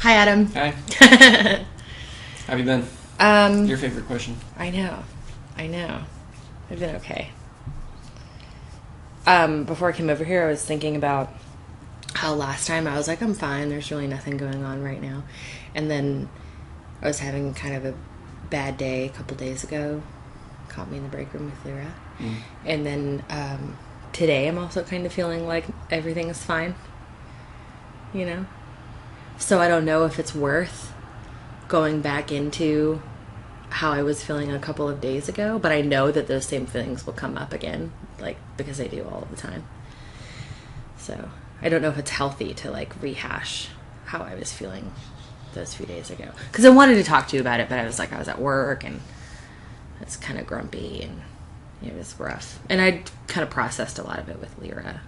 Hi, Adam. Hi. How have you been? Your favorite question. I know. I've been okay. Before I came over here, I was thinking about how last time I was like, I'm fine. There's really nothing going on right now. And then I was having kind of a bad day a couple days ago. Caught me in the break room with Lyra. And then today I'm also kind of feeling like everything is fine. You know? So I don't know if it's worth going back into how I was feeling a couple of days ago, but I know that those same feelings will come up again, like, because they do all the time. So I don't know if it's healthy to, like, rehash how I was feeling those few days ago. Because I wanted to talk to you about it, but I was at work, and it's kind of grumpy, and it was rough. And I kind of processed a lot of it with Lyra.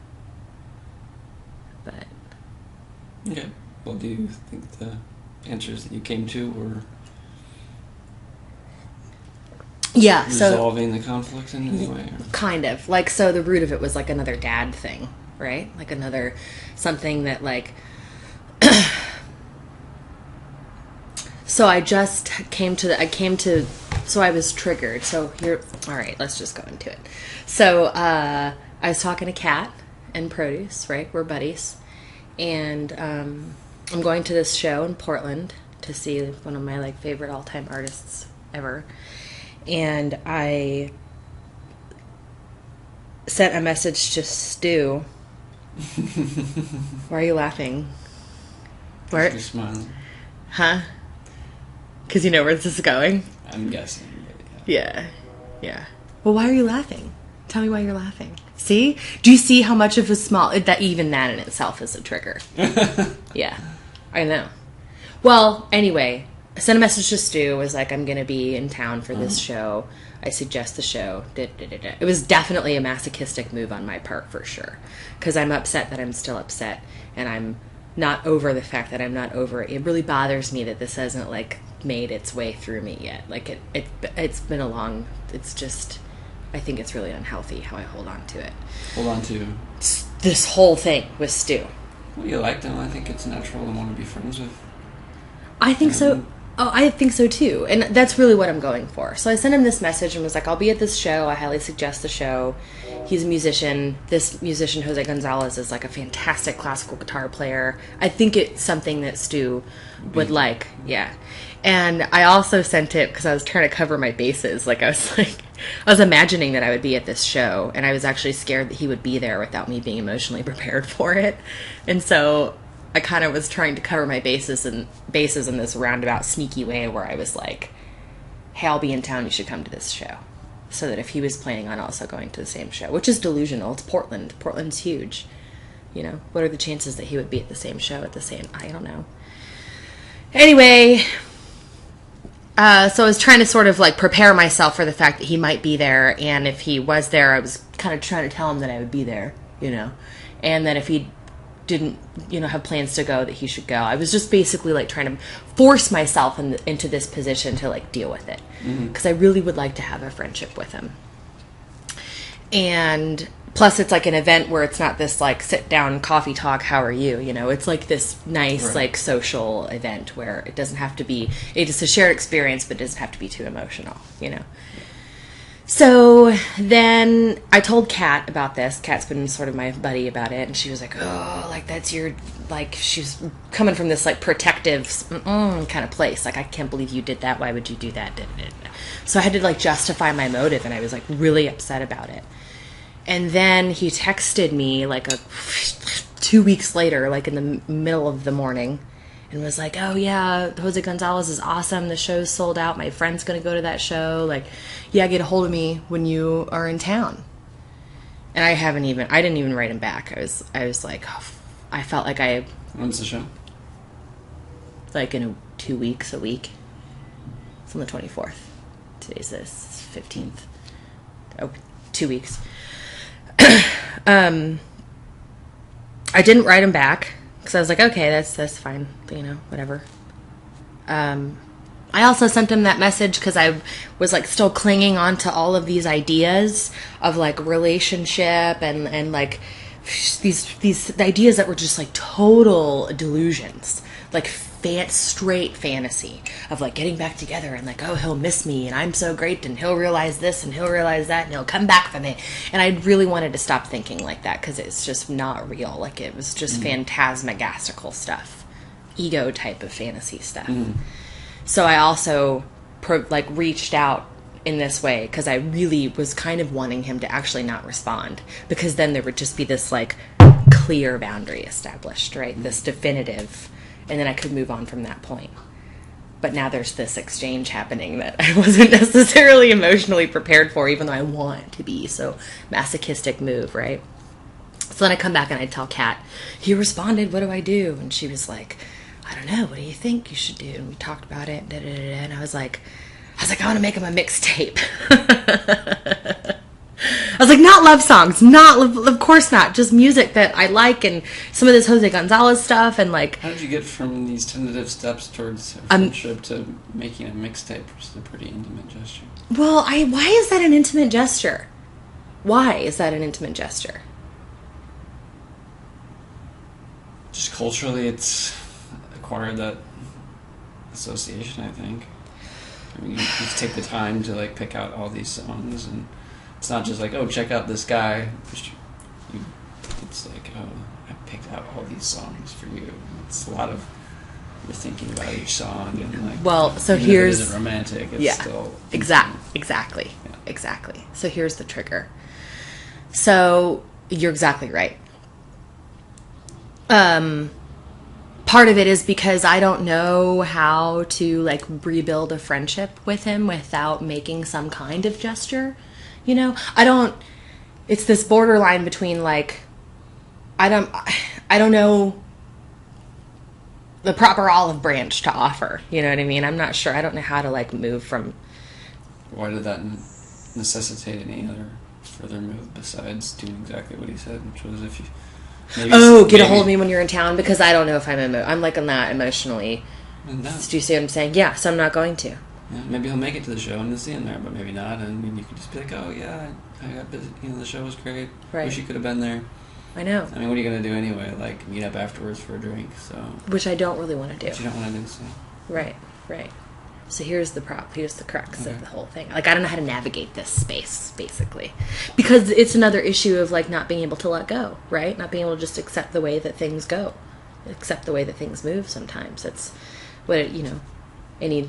But... Okay. Well, do you think the answers that you came to were... Yeah, resolving the conflict in any way? Or? Kind of. Like, so the root of it was, like, another dad thing, right? Like, another... something that, like... So I just came to... So I was triggered. So here... All right, let's just go into it. So, I was talking to Kat and Produce, right? We're buddies. And, I'm going to this show in Portland to see one of my, like, favorite all-time artists ever. And I sent a message to Stu. Why are you laughing? Where? You're smiling. Huh? Because you know where this is going? I'm guessing. Yeah. Well, why are you laughing? Tell me why you're laughing. See? Do you see how much of a small... that even that in itself is a trigger? Yeah. I know. Well, anyway... I sent a message to Stu. Was like, I'm going to be in town for this show. I suggest the show. It was definitely a masochistic move on my part, for sure. Because I'm upset that I'm still upset. And I'm not over the fact that I'm not over it. It really bothers me that this hasn't, like, made its way through me yet. Like, it's been a long... It's just... I think it's really unhealthy how I hold on to it. Hold on to? This whole thing with Stu. Well, you like them. I think it's natural to want to be friends with. I think so. Oh, I think so too. And that's really what I'm going for. So I sent him this message and was like, I'll be at this show. I highly suggest the show. He's a musician. This musician, Jose Gonzalez, is like a fantastic classical guitar player. I think it's something that Stu would like. Yeah. And I also sent it because I was trying to cover my bases. Like, I was imagining that I would be at this show, and I was actually scared that he would be there without me being emotionally prepared for it. And so I kind of was trying to cover my bases in this roundabout, sneaky way where I was like, hey, I'll be in town, you should come to this show. So that if he was planning on also going to the same show, which is delusional, it's Portland. Portland's huge. You know, what are the chances that he would be at the same show at the same... I don't know. Anyway, so I was trying to sort of like prepare myself for the fact that he might be there, and if he was there, I was kind of trying to tell him that I would be there, you know, and that if he didn't, you know, have plans to go, that he should go. I was just basically like trying to force myself into this position to like deal with it, because I really would like to have a friendship with him. And plus it's like an event where it's not this like sit down coffee talk, how are you, you know, it's like this nice like social event where it doesn't have to be, it's a shared experience, but it doesn't have to be too emotional, you know. So then I told Kat about this. Kat's been sort of my buddy about it, and she was like, oh, like, that's your, like, she's coming from this, like, protective kind of place. Like, I can't believe you did that. Why would you do that? So I had to, like, justify my motive, and I was, like, really upset about it. And then he texted me, like, 2 weeks later, like, in the middle of the morning, and was like, oh, yeah, Jose Gonzalez is awesome. The show's sold out. My friend's going to go to that show. Like, yeah, get a hold of me when you are in town. And I didn't even write him back. I was like, I felt like When's the show? Like in 2 weeks, a week. It's on the 24th. Today's the 15th. Oh, 2 weeks. I didn't write him back. Because I was like, okay, that's fine, you know, whatever. I also sent him that message because I was, like, still clinging on to all of these ideas of, like, relationship and like, these ideas that were just, like, total delusions. Like, straight fantasy of like getting back together and like, oh, he'll miss me and I'm so great and he'll realize this and he'll realize that and he'll come back for me. And I really wanted to stop thinking like that because it's just not real. Like it was just phantasmagorical stuff, ego type of fantasy stuff. So I also reached out in this way because I really was kind of wanting him to actually not respond, because then there would just be this like clear boundary established, right? This definitive, and then I could move on from that point. But now there's this exchange happening that I wasn't necessarily emotionally prepared for, even though I want it to be. So masochistic move, right? So then I come back and I tell Kat, he responded, what do I do? And she was like, I don't know, what do you think you should do? And we talked about it, and I was like, I want to make him a mixtape. I was like, not love songs, of course not, just music that I like, and some of this Jose Gonzalez stuff, and like. How did you get from these tentative steps towards a friendship to making a mixtape, which is a pretty intimate gesture? Well, why is that an intimate gesture? Why is that an intimate gesture? Just culturally, it's acquired that association, I think. I mean, you just take the time to like pick out all these songs, and it's not just like, oh, check out this guy. It's like, oh, I picked out all these songs for you. It's a lot of you're thinking about each song, and like, well, so even here's if it isn't romantic. It's still exactly. So here's the trigger. So you're exactly right. Part of it is because I don't know how to like rebuild a friendship with him without making some kind of gesture. You know, it's this borderline between like, I don't know the proper olive branch to offer. You know what I mean? I'm not sure. I don't know how to like move from. Why did that necessitate any other further move besides doing exactly what he said, which was if you. Get a hold of me when you're in town, because I don't know if I'm like I'm not emotionally. No. Do you see what I'm saying? Yeah, so I'm not going to. Yeah, maybe he'll make it to the show and you'll see him there, but maybe not. And you could just be like, oh yeah, I got busy. You know, the show was great. Right. Wish you could have been there. I know. I mean, what are you gonna do anyway? Like meet up afterwards for a drink? So. Which I don't really want to do. Which you don't want to do. So. Right. So here's the crux of the whole thing. Like, I don't know how to navigate this space, basically. Because it's another issue of, like, not being able to let go, right? Not being able to just accept the way that things go. Accept the way that things move sometimes. It's what, any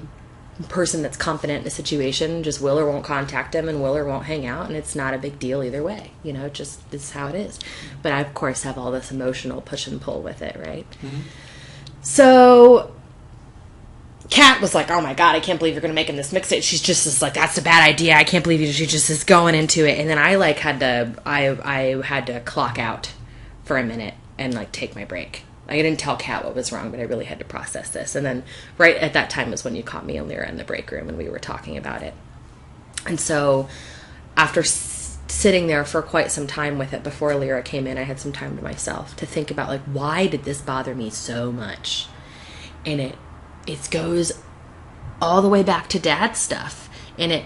person that's confident in a situation just will or won't contact them and will or won't hang out, and it's not a big deal either way. Just this is how it is. But I, of course, have all this emotional push and pull with it, right? Mm-hmm. So Kat was like, oh my God, I can't believe you're going to make him this mixtape. She's just like, that's a bad idea. I can't believe she just is going into it. And then I like had to clock out for a minute and like take my break. I didn't tell Kat what was wrong, but I really had to process this. And then right at that time was when you caught me and Lyra in the break room and we were talking about it. And so after sitting there for quite some time with it before Lyra came in, I had some time to myself to think about like, why did this bother me so much? And it goes all the way back to dad stuff, and it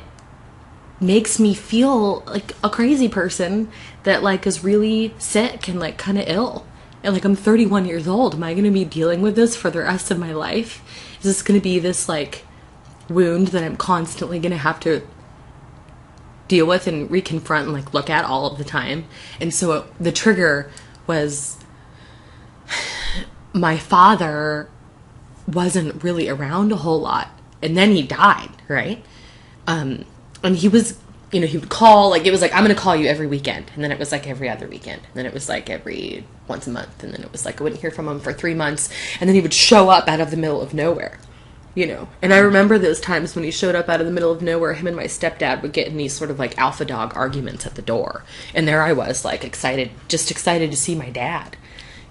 makes me feel like a crazy person that like is really sick and like kind of ill, and like I'm 31 years old. Am I going to be dealing with this for the rest of my life? Is this going to be this like wound that I'm constantly going to have to deal with and reconfront and like look at all of the time? And so the trigger was my father wasn't really around a whole lot, and then he died, right? And he was, he would call, like, it was like, I'm gonna call you every weekend, and then it was like every other weekend, and then it was like every once a month, and then it was like I wouldn't hear from him for 3 months, and then he would show up out of the middle of nowhere, and I remember those times when he showed up out of the middle of nowhere. Him and my stepdad would get in these sort of like alpha dog arguments at the door, and there I was like excited to see my dad.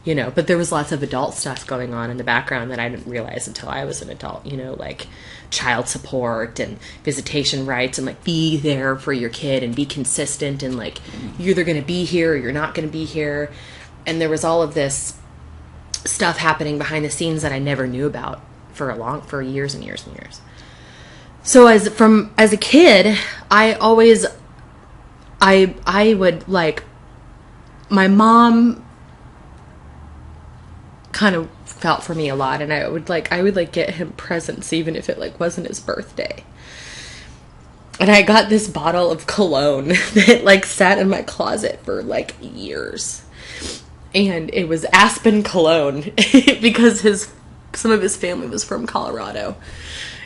But there was lots of adult stuff going on in the background that I didn't realize until I was an adult, like child support and visitation rights and like be there for your kid and be consistent and like you're either going to be here or you're not going to be here. And there was all of this stuff happening behind the scenes that I never knew about for years and years and years. So as a kid, I would like, my mom kind of felt for me a lot, and I would get him presents even if it like wasn't his birthday. And I got this bottle of cologne that like sat in my closet for like years. And it was Aspen cologne because some of his family was from Colorado.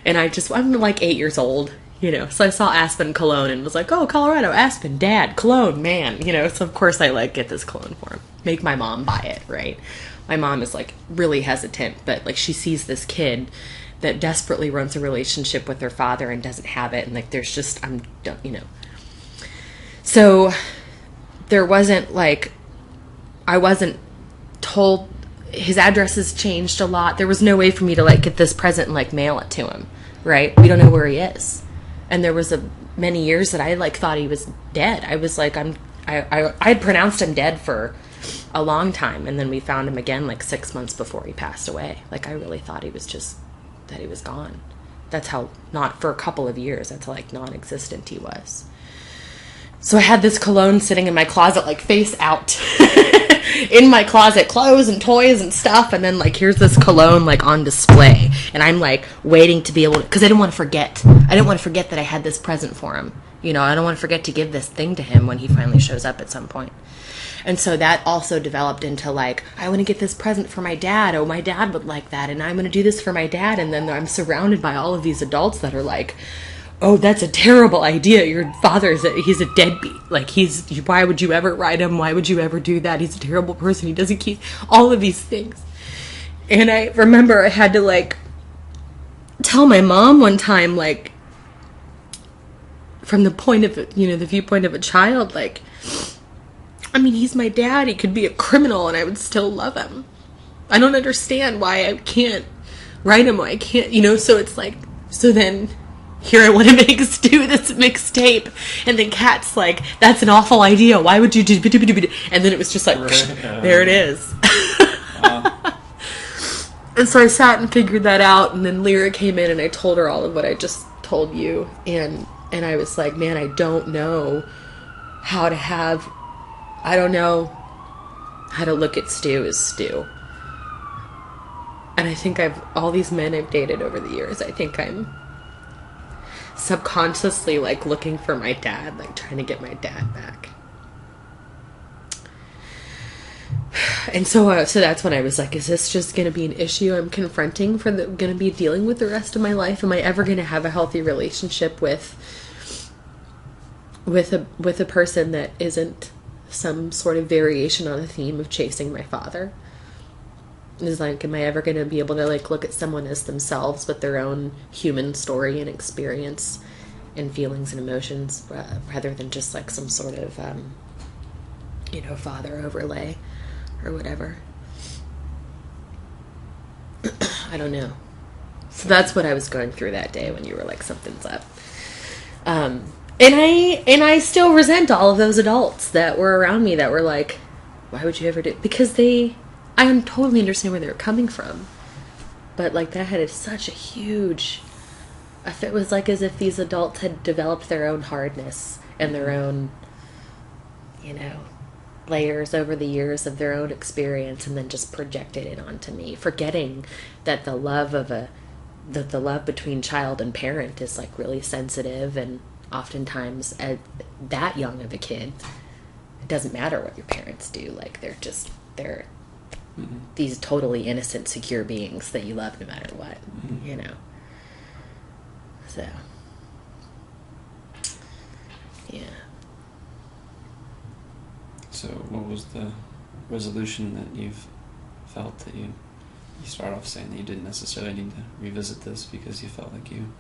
And I'm like 8 years old, you know. So I saw Aspen cologne and was like, "Oh, Colorado, Aspen, Dad, cologne, man." You know, so of course I like get this cologne for him. Make my mom buy it, right? My mom is like really hesitant, but like she sees this kid that desperately wants a relationship with her father and doesn't have it, and like there's just you know. So there wasn't like, I wasn't told, his address has changed a lot. There was no way for me to like get this present and like mail it to him, right? We don't know where he is. And there was many years that I like thought he was dead. I was like, I had pronounced him dead for a long time, and then we found him again like 6 months before he passed away. Like I really thought he was gone. That's how, not for a couple of years, that's how like non-existent he was. So I had this cologne sitting in my closet, like face out in my closet, clothes and toys and stuff. And then like, here's this cologne like on display, and I'm like waiting to be able to, cause I didn't want to forget. I didn't want to forget that I had this present for him. You know, I don't want to forget to give this thing to him when he finally shows up at some point. And so that also developed into like, I want to get this present for my dad. Oh, my dad would like that. And I'm going to do this for my dad. And then I'm surrounded by all of these adults that are like, "Oh, that's a terrible idea. Your he's a deadbeat. Like why would you ever write him? Why would you ever do that? He's a terrible person. He doesn't keep," all of these things. And I remember I had to like tell my mom one time, like from the point of, you know, the viewpoint of a child, like, I mean, he's my dad. He could be a criminal and I would still love him. I don't understand why I can't write him, why I can't, you know. So it's like, so then here I want to do this mixtape, and then Kat's like, "That's an awful idea. Why would you do?" And then it was just like, there it is. And so I sat and figured that out, and then Lyra came in, and I told her all of what I just told you, and I was like, man, I don't know how to look at Stu as Stu. And I think all these men I've dated over the years, I think I'm subconsciously like looking for my dad, like trying to get my dad back. And so that's when I was like, is this just going to be an issue I'm confronting going to be dealing with the rest of my life? Am I ever going to have a healthy relationship with a person that isn't some sort of variation on a theme of chasing my father? Is like, am I ever going to be able to like look at someone as themselves with their own human story and experience and feelings and emotions, rather than just like some sort of father overlay or whatever? I don't know. So that's what I was going through that day when you were like, something's up. And I still resent all of those adults that were around me that were like, why would you ever do it? Because I totally understand where they were coming from. But like, that had such a huge, it was like as if these adults had developed their own hardness and their own, layers over the years of their own experience, and then just projected it onto me, forgetting that the love between child and parent is like really sensitive, and oftentimes at that young of a kid, it doesn't matter what your parents do. Like they're mm-hmm. these totally innocent, secure beings that you love no matter what, mm-hmm. So, yeah. So what was the resolution that you've felt that you start off saying that you didn't necessarily need to revisit this because you felt like you...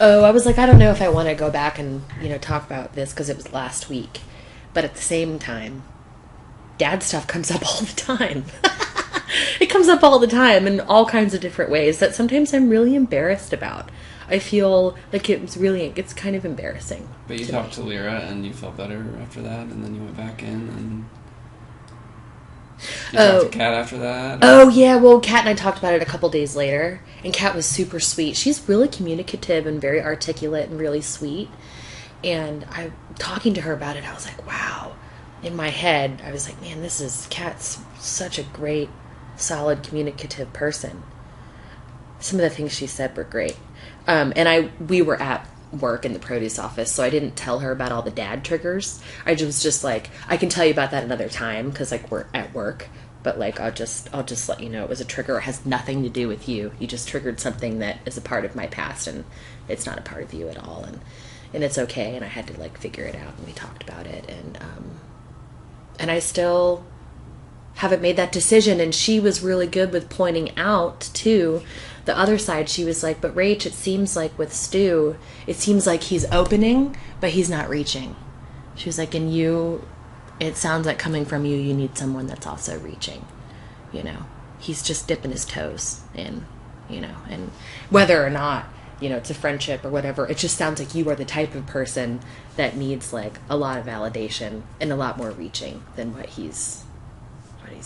Oh, I was like, I don't know if I want to go back and, talk about this because it was last week. But at the same time, dad stuff comes up all the time. It comes up all the time in all kinds of different ways that sometimes I'm really embarrassed about. I feel like it's kind of embarrassing. But you talked to Lyra and you felt better after that, and then you went back in and... You talked to Kat after that? Oh, yeah. Well, Kat and I talked about it a couple days later, and Kat was super sweet. She's really communicative and very articulate and really sweet. And talking to her about it, I was like, wow, in my head, I was like, man, Kat's such a great, solid, communicative person. Some of the things she said were great. We were at work in the produce office, so I didn't tell her about all the dad triggers. I was just like, I can tell you about that another time, because like we're at work, but like I'll just let you know it was a trigger. It has nothing to do with you. You just triggered something that is a part of my past, and it's not a part of you at all, and it's okay. And I had to like figure it out, and we talked about it, and I still haven't made that decision. And she was really good with pointing out too the other side. She was like, but Rach, it seems like with Stu, it seems like he's opening, but he's not reaching. She was like, and you, it sounds like coming from you, you need someone that's also reaching. You know, he's just dipping his toes in, you know, and whether or not, you know, it's a friendship or whatever, it just sounds like you are the type of person that needs like a lot of validation and a lot more reaching than what he's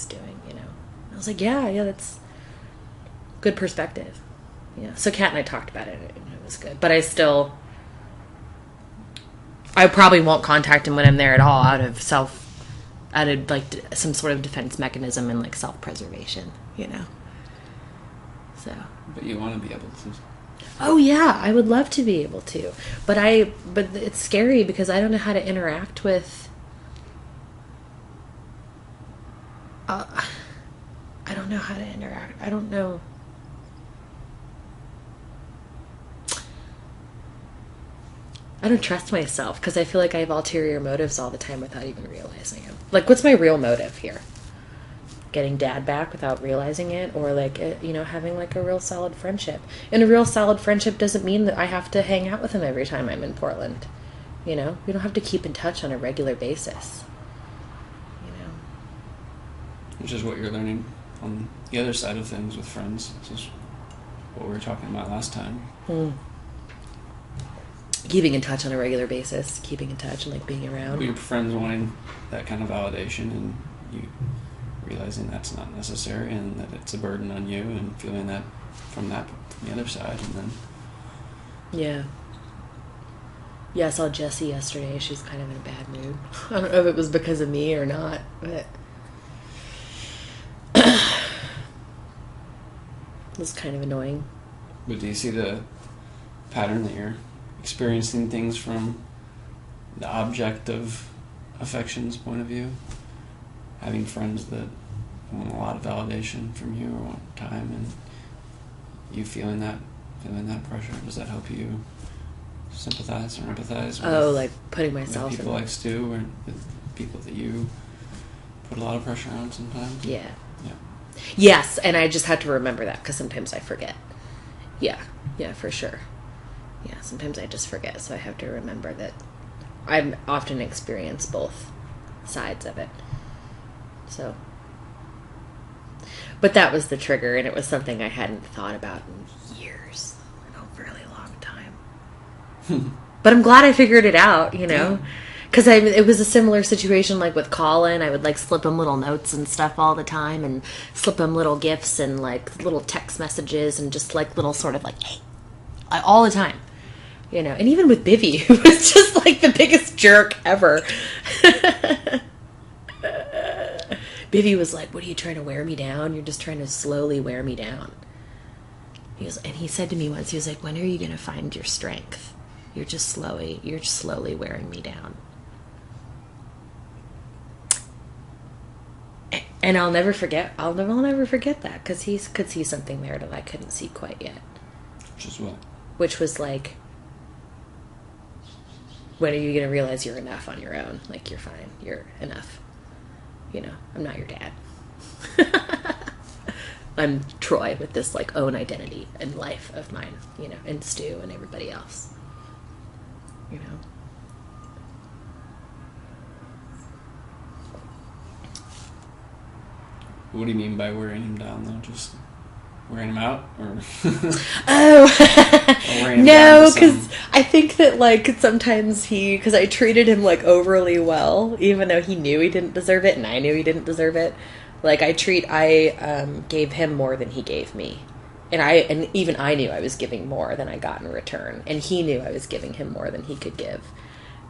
doing, you know. I was like, yeah, that's good perspective. Yeah. So Kat and I talked about it, and it was good. But I probably won't contact him when I'm there at all, out of like some sort of defense mechanism and like self-preservation, you know. So. But you want to be able to. Oh yeah, I would love to be able to, but it's scary because I don't know how to interact with. I don't know how to interact. I don't know. I don't trust myself because I feel like I have ulterior motives all the time without even realizing it. Like, what's my real motive here? Getting dad back without realizing it, or like, you know, having like a real solid friendship. And a real solid friendship doesn't mean that I have to hang out with him every time I'm in Portland. You know, we don't have to keep in touch on a regular basis. You know, which is what you're learning on the other side of things with friends. This is what we were talking about last time. Keeping in touch on a regular basis, keeping in touch and like being around. Your friends wanting that kind of validation, and you realizing that's not necessary, and that it's a burden on you, and feeling that from the other side, and then. Yeah, I saw Jessie yesterday. She's kind of in a bad mood. I don't know if it was because of me or not, but it was kind of annoying. But do you see the pattern that you're experiencing things from the object of affection's point of view? Having friends that want a lot of validation from you or want time, and you feeling that pressure, does that help you sympathize or empathize with, like putting myself with people in like Stu, or with people that you put a lot of pressure on sometimes? Yeah. Yes, and I just had to remember that because sometimes I forget. Yeah, for sure. Yeah, sometimes I just forget, so I have to remember that I often experience both sides of it. So, but that was the trigger, and it was something I hadn't thought about in years, in a really long time. But I'm glad I figured it out, you know, because it was a similar situation like with Colin. I would like slip him little notes and stuff all the time, and slip him little gifts and like little text messages, and just like little sort of like, hey, all the time. You know, and even with Bivy, who was just like the biggest jerk ever. Bivy was like, what are you trying to wear me down? You're just trying to slowly wear me down. And he said to me once, he was like, when are you going to find your strength? You're slowly wearing me down. And I'll never forget that, because he could see something there that I couldn't see quite yet. Which is what? Which was like, when are you going to realize you're enough on your own? Like, you're fine. You're enough. You know, I'm not your dad. I'm Troy with this, like, own identity and life of mine, you know, and Stu and everybody else. You know? What do you mean by wearing him down, though? Just wearing him out? Or no, because I think that, like, sometimes because I treated him, like, overly well, even though he knew he didn't deserve it, and I knew he didn't deserve it. Like, I gave him more than he gave me. And even I knew I was giving more than I got in return. And he knew I was giving him more than he could give.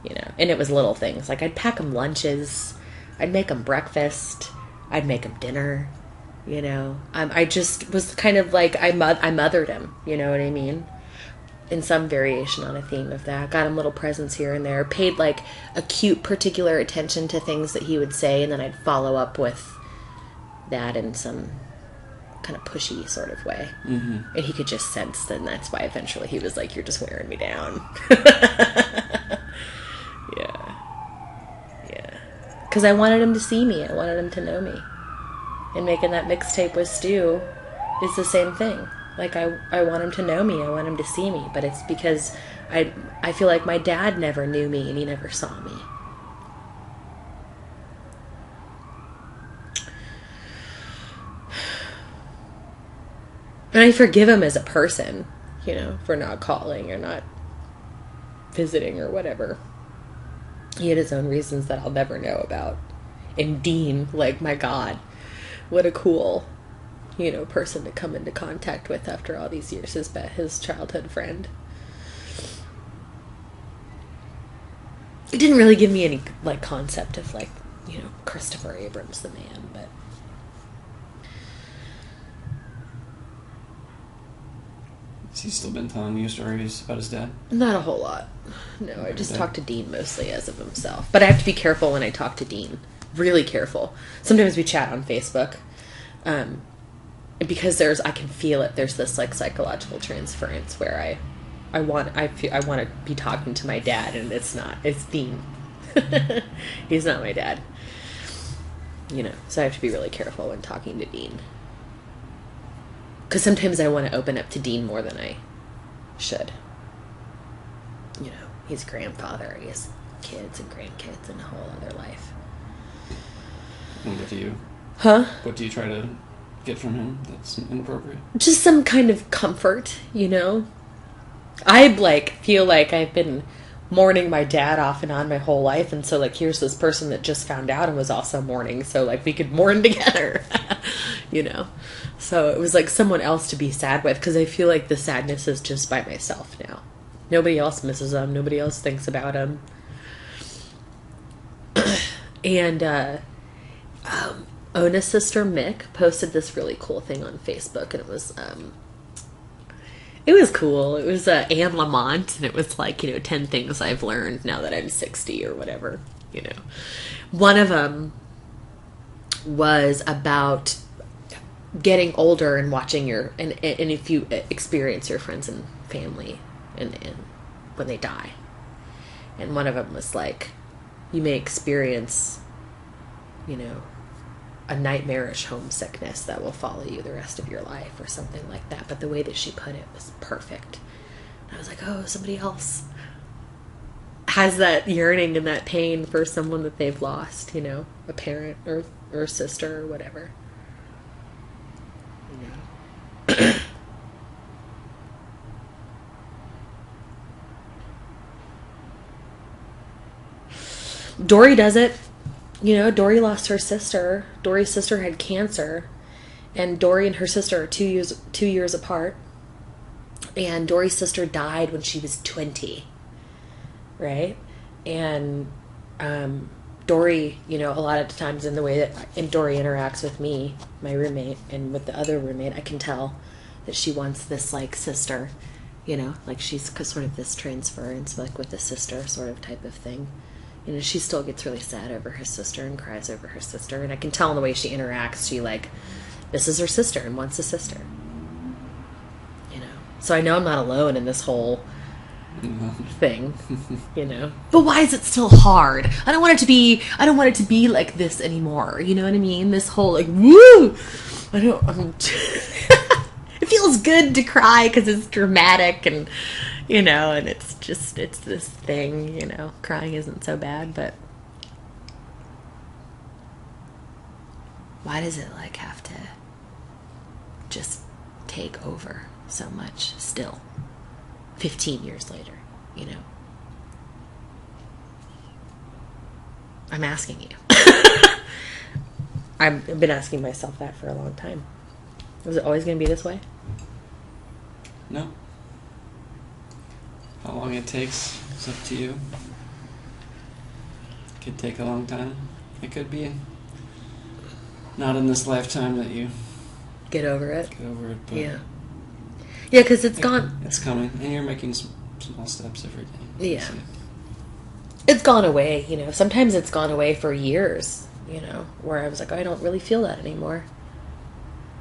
You know, and it was little things. Like, I'd pack him lunches. I'd make him breakfast. I'd make him dinner. You know, I just was kind of like, I mothered him, you know what I mean? In some variation on a theme of that. Got him little presents here and there. Paid like acute particular attention to things that he would say, and then I'd follow up with that in some kind of pushy sort of way. Mm-hmm. And he could just sense, and that's why eventually he was like, you're just wearing me down. Yeah. Because I wanted him to see me. I wanted him to know me. And making that mixtape with Stu is the same thing. Like, I want him to know me. I want him to see me. But it's because I feel like my dad never knew me and he never saw me. And I forgive him as a person, you know, for not calling or not visiting or whatever. He had his own reasons that I'll never know about. And Dean, like, my God, what a cool, you know, person to come into contact with after all these years. His childhood friend. It didn't really give me any, like, concept of, like, you know, Christopher Abrams the man, but... Has he still been telling you stories about his dad? Not a whole lot. No, I just talk to Dean mostly as of himself. But I have to be careful when I talk to Dean. Really careful. Sometimes we chat on Facebook. Because I can feel it. There's this like psychological transference where I want to be talking to my dad, and it's not. It's Dean. He's not my dad. You know, so I have to be really careful when talking to Dean. Because sometimes I want to open up to Dean more than I should. You know, he's a grandfather. He has kids and grandkids and a whole other life. And what do you... Huh? What do you try to get from him that's inappropriate? Just some kind of comfort, you know? I, like, feel like I've been mourning my dad off and on my whole life, and so, like, here's this person that just found out and was also mourning, so, like, we could mourn together, you know? So it was, like, someone else to be sad with, because I feel like the sadness is just by myself now. Nobody else misses him. Nobody else thinks about him. And, Ona's sister Mick posted this really cool thing on Facebook, and it was cool. It was Anne Lamont, and it was like, you know, 10 things I've learned now that I'm 60 or whatever, you know. One of them was about getting older and watching and if you experience your friends and family and when they die. And one of them was like, you may experience, you know, a nightmarish homesickness that will follow you the rest of your life or something like that. But the way that she put it was perfect. And I was like, oh, somebody else has that yearning and that pain for someone that they've lost, you know, a parent or a sister or whatever. You know. Dory does it. You know, Dory lost her sister. Dory's sister had cancer. And Dory and her sister are 2 years apart. And Dory's sister died when she was 20. Right? And Dory, you know, a lot of times in the way that Dory interacts with me, my roommate, and with the other roommate, I can tell that she wants this, like, sister. You know, like she's sort of this transference, like with the sister sort of type of thing. You know, she still gets really sad over her sister and cries over her sister. And I can tell in the way she interacts, she, like, this is her sister and wants a sister. You know? So I know I'm not alone in this whole thing, you know? But why is it still hard? I don't want it to be like this anymore. You know what I mean? This whole, like, woo! It feels good to cry because it's dramatic and... You know, and it's this thing, you know, crying isn't so bad, but why does it, like, have to just take over so much still, 15 years later, you know? I'm asking you. I've been asking myself that for a long time. Was it always going to be this way? No. How long it takes is up to you. Could take a long time. it could be not in this lifetime that you get over it. But yeah, because it's gone. It's coming, and you're making small steps every day. Yeah, it's gone away. Sometimes it's gone away for years. Where I was like, oh, I don't really feel that anymore,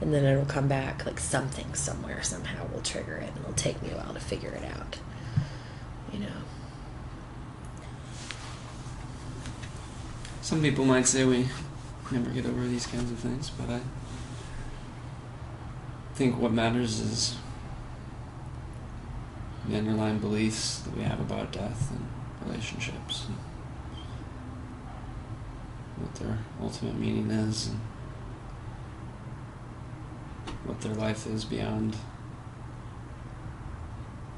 and then it'll come back. Like something somewhere somehow will trigger it, and it'll take me a while to figure it out. Some people might say we never get over these kinds of things, but I think what matters is the underlying beliefs that we have about death and relationships, and what their ultimate meaning is, and what their life is beyond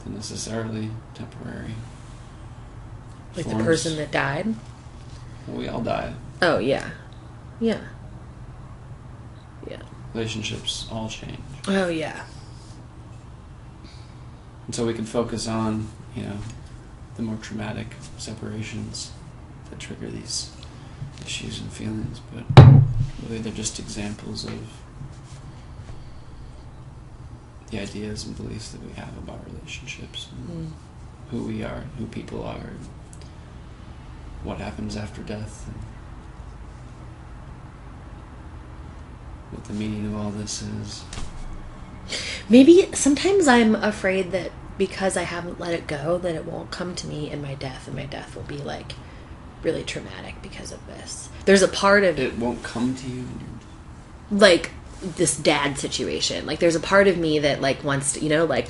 the necessarily temporary Like forms. the person that died? Well, we all die. Oh, yeah. Yeah. Yeah. Relationships all change. Oh, yeah. And so we can focus on, the more traumatic separations that trigger these issues and feelings, but really they're just examples of the ideas and beliefs that we have about relationships, and who we are, and who people are, and what happens after death, and what the meaning of all this is. Maybe sometimes I'm afraid that because I haven't let it go, that it won't come to me in my death, and my death will be like really traumatic because of this. There's a part of it won't come to you, like this dad situation. Like there's a part of me that like wants to, like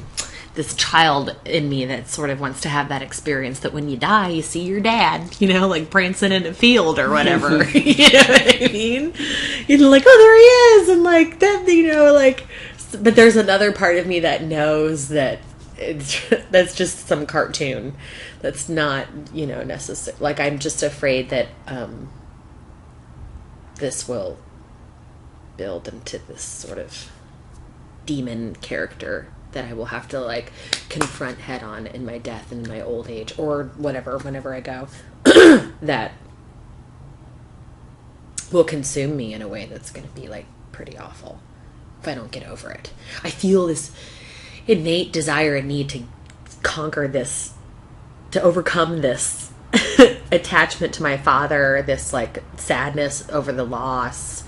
this child in me that sort of wants to have that experience that when you die, you see your dad, like prancing in a field or whatever. You know what I mean? Like, oh, there he is, and like that, like. But there's another part of me that knows that that's just some cartoon. That's not, necessary. Like I'm just afraid that this will build into this sort of demon character that I will have to like confront head on in my death and in my old age or whatever, whenever I go, that will consume me in a way that's going to be like pretty awful if I don't get over it. I feel this innate desire and need to conquer this, to overcome this attachment to my father, this like sadness over the loss,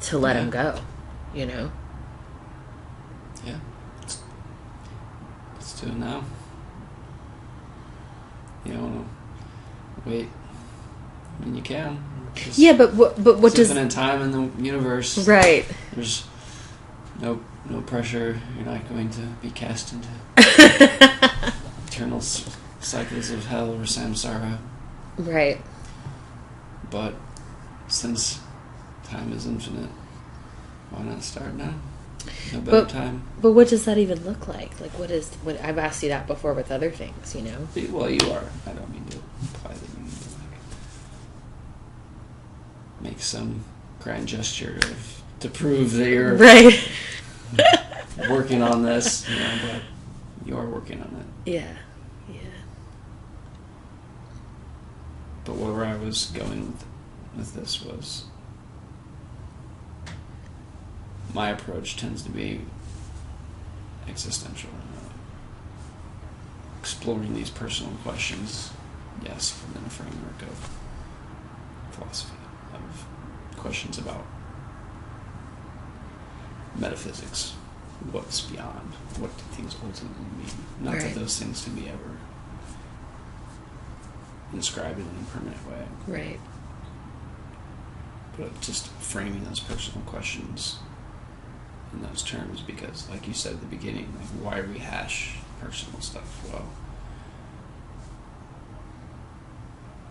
to let him go, Yeah. Let's do it now. You don't want to wait when you can. Yeah, but what does infinite time in the universe? Right. There's no pressure. You're not going to be cast into eternal cycles of hell or samsara. Right. But since time is infinite, why not start now? No better time. But what does that even look like? Like, what I've asked you that before with other things, Well, you are. I don't mean to imply that you need to make some grand gesture to prove that you're right. working on this, but you are working on it. Yeah. But where I was going with this was, my approach tends to be existential. Exploring these personal questions, yes, within a framework of philosophy, of questions about metaphysics, what's beyond, what do things ultimately mean. Not right. that those things can be ever inscribed in any permanent way. Right. But just framing those personal questions in those terms, because like you said at the beginning, like why rehash personal stuff? Well,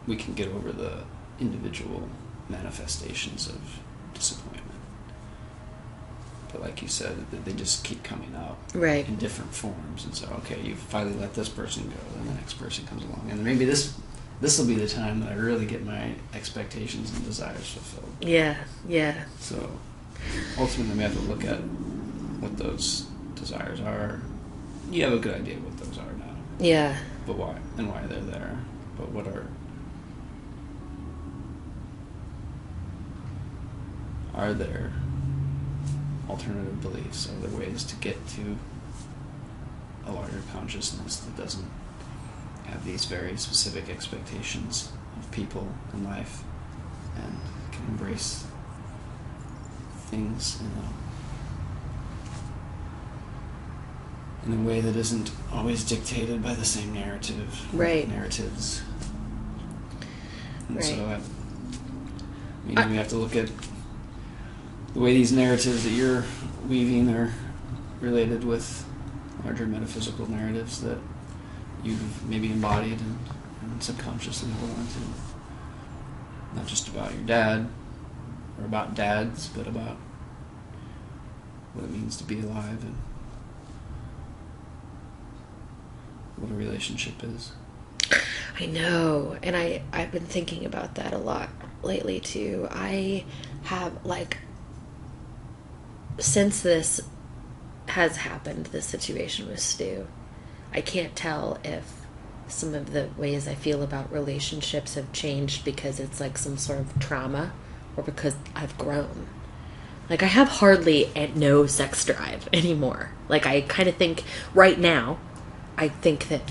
we can get over the individual manifestations of disappointment. But like you said, they just keep coming up right. in different forms. And so, okay, you finally let this person go, then the next person comes along. And maybe this will be the time that I really get my expectations and desires fulfilled. Yeah. So ultimately we have to look at what those desires are. You have a good idea what those are now. Yeah. But why? And why they're there. But what are are there alternative beliefs? Are there ways to get to a larger consciousness that doesn't have these very specific expectations of people and life, and can embrace things in a way that isn't always dictated by the same narratives. And so we have to look at the way these narratives that you're weaving are related with larger metaphysical narratives that you've maybe embodied and subconsciously hold on to. Not just about your dad, or about dads, but about what it means to be alive and what a relationship is. I know, and I've been thinking about that a lot lately too. I have, since this has happened, this situation with Stu, I can't tell if some of the ways I feel about relationships have changed because it's some sort of trauma, or because I've grown. I have hardly no sex drive anymore. I kind of think right now, I think that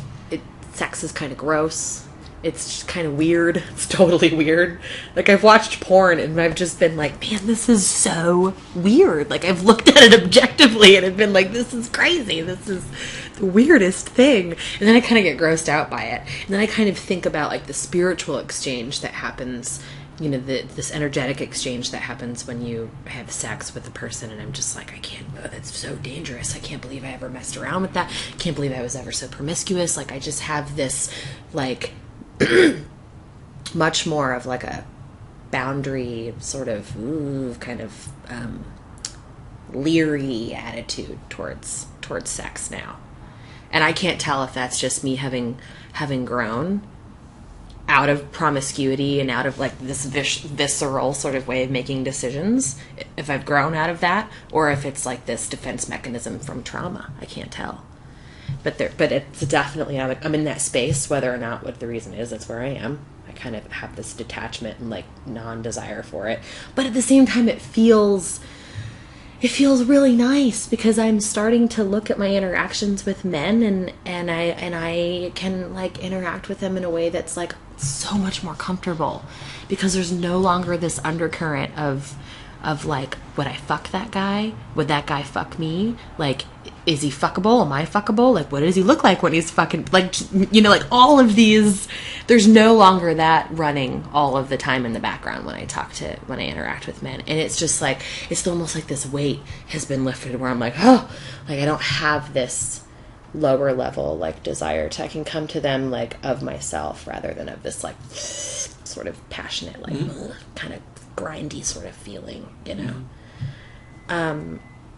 sex is kind of gross. It's just kind of weird. It's totally weird. I've watched porn and I've just been man, this is so weird. I've looked at it objectively and I've been this is crazy. This is the weirdest thing. And then I kind of get grossed out by it. And then I kind of think about the spiritual exchange that happens, this energetic exchange that happens when you have sex with a person, and I'm just I can't, that's so dangerous. I can't believe I ever messed around with that. I can't believe I was ever so promiscuous. I just have this, much more of a boundary sort of, kind of, leery attitude towards sex now. And I can't tell if that's just me having grown out of promiscuity and out of this visceral sort of way of making decisions, if I've grown out of that, or if it's this defense mechanism from trauma. I can't tell. But it's definitely, I'm in that space, whether or not what the reason is, that's where I am. I kind of have this detachment and non-desire for it. But at the same time, it feels really nice, because I'm starting to look at my interactions with men, and I can interact with them in a way that's so much more comfortable, because there's no longer this undercurrent of would I fuck that guy? Would that guy fuck me? Is he fuckable? Am I fuckable? What does he look like when he's fucking, all of these, there's no longer that running all of the time in the background when I interact with men. And it's just it's almost this weight has been lifted, where I'm I don't have this lower level desire to, I can come to them of myself rather than of this sort of passionate kind of grindy sort of feeling,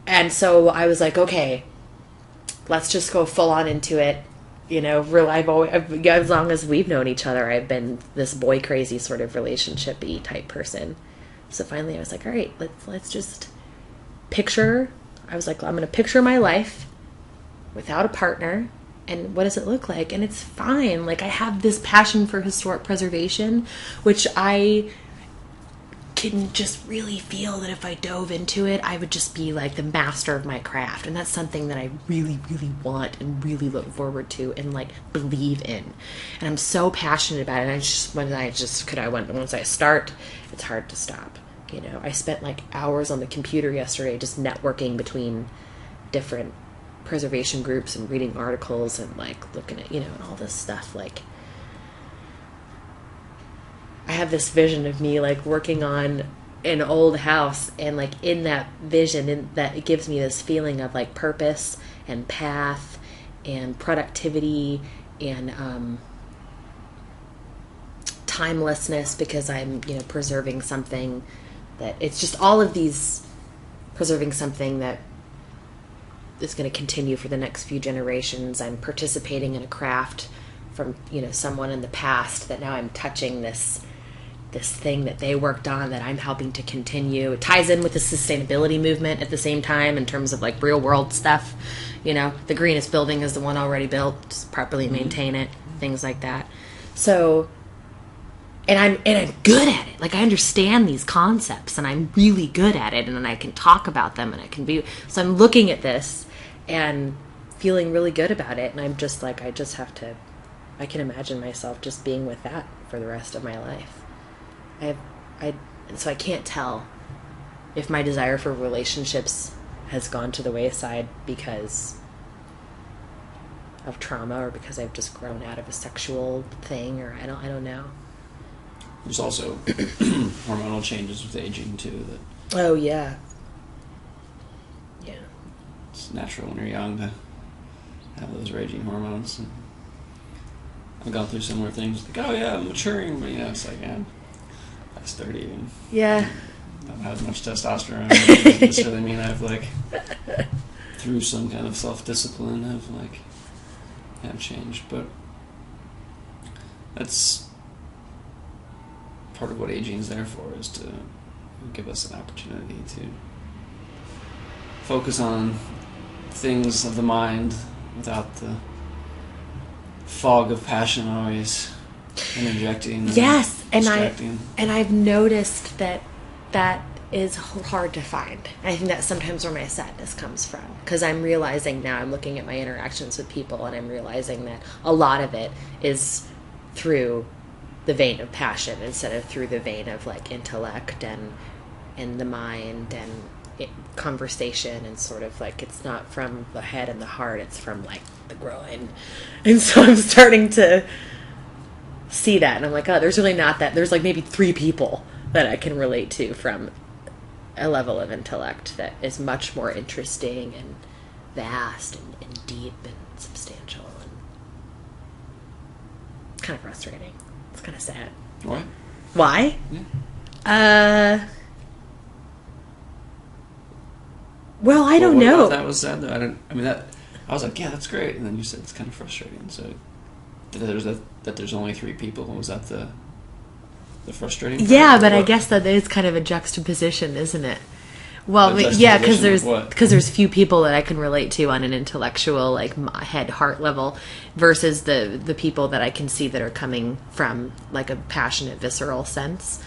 and so I was okay, let's just go full on into it. As long as we've known each other, I've been this boy crazy sort of relationship-y type person. So finally I was all right, let's just picture. I was I'm going to picture my life without a partner, and what does it look like? And it's fine. I have this passion for historic preservation, which I can just really feel that if I dove into it, I would just be the master of my craft. And that's something that I really, really want and really look forward to and believe in. And I'm so passionate about it. And once I start, it's hard to stop. I spent hours on the computer yesterday just networking between different preservation groups and reading articles and looking at, and all this stuff. I have this vision of me working on an old house, and in that vision, and that it gives me this feeling of purpose and path and productivity and timelessness, because I'm preserving something that, it's just all of these, preserving something that is going to continue for the next few generations. I'm participating in a craft from someone in the past that now I'm touching this thing that they worked on that I'm helping to continue. It ties in with the sustainability movement at the same time in terms of real world stuff. The greenest building is the one already built. Just properly maintain it, things like that. So I'm good at it. Like, I understand these concepts, and I'm really good at it, and then I can talk about them, and I can be... So I'm looking at this and feeling really good about it, and I'm just like, I just have to... I can imagine myself just being with that for the rest of my life. So I can't tell if my desire for relationships has gone to the wayside because of trauma, or because I've just grown out of a sexual thing, or I don't know. There's also hormonal changes with aging too. Oh yeah. Yeah. It's natural when you're young to have those raging hormones. And I've gone through similar things. Like, oh yeah, I'm maturing, but it's like, yeah, that's 30 and yeah, don't have as much testosterone. It doesn't necessarily mean I've like through some kind of self-discipline have changed, but that's part of what aging is there for, is to give us an opportunity to focus on things of the mind without the fog of passion always interjecting. Yes, and distracting. I've noticed that is hard to find. I think that's sometimes where my sadness comes from, because I'm realizing now, I'm looking at my interactions with people, and I'm realizing that a lot of it is through the vein of passion instead of through the vein of like intellect and the mind and conversation, and sort of like, it's not from the head and the heart, it's from like the groin. And so I'm starting to see that, and I'm like, oh, there's really not that. There's like maybe 3 people that I can relate to from a level of intellect that is much more interesting and vast and deep and substantial, and it's kind of frustrating. It's kind of sad. Why? Why? Yeah. Well, I don't what know. About that was sad though. I was like, yeah, that's great, and then you said it's kind of frustrating. So that there's only 3 people. Was that the frustrating part? Yeah, but I guess that is kind of a juxtaposition, isn't it? Well, yeah, because there's few people that I can relate to on an intellectual, like, head heart level, versus the people that I can see that are coming from like a passionate, visceral sense.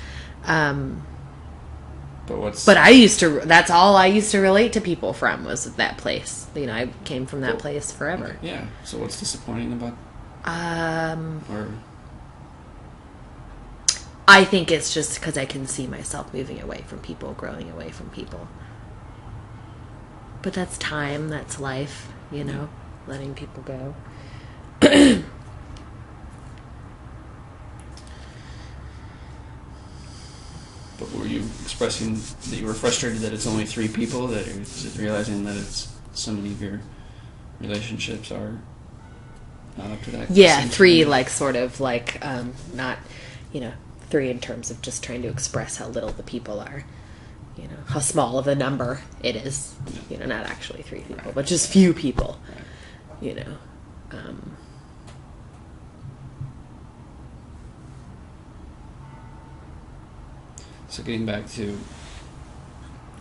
But I used to. That's all I used to relate to people from, was that place. I came from that place forever. Okay, yeah. So what's disappointing about? Or I think it's just because I can see myself moving away from people, growing away from people. But that's time, that's life, letting people go. But were you expressing that you were frustrated that it's only 3 people? That you're realizing that it's so many of your relationships are not up to that? Yeah, 3, like, sort of, like, not, 3 in terms of just trying to express how little the people are, how small of a number it is, not actually 3 people, right, but just few people, right. So getting back to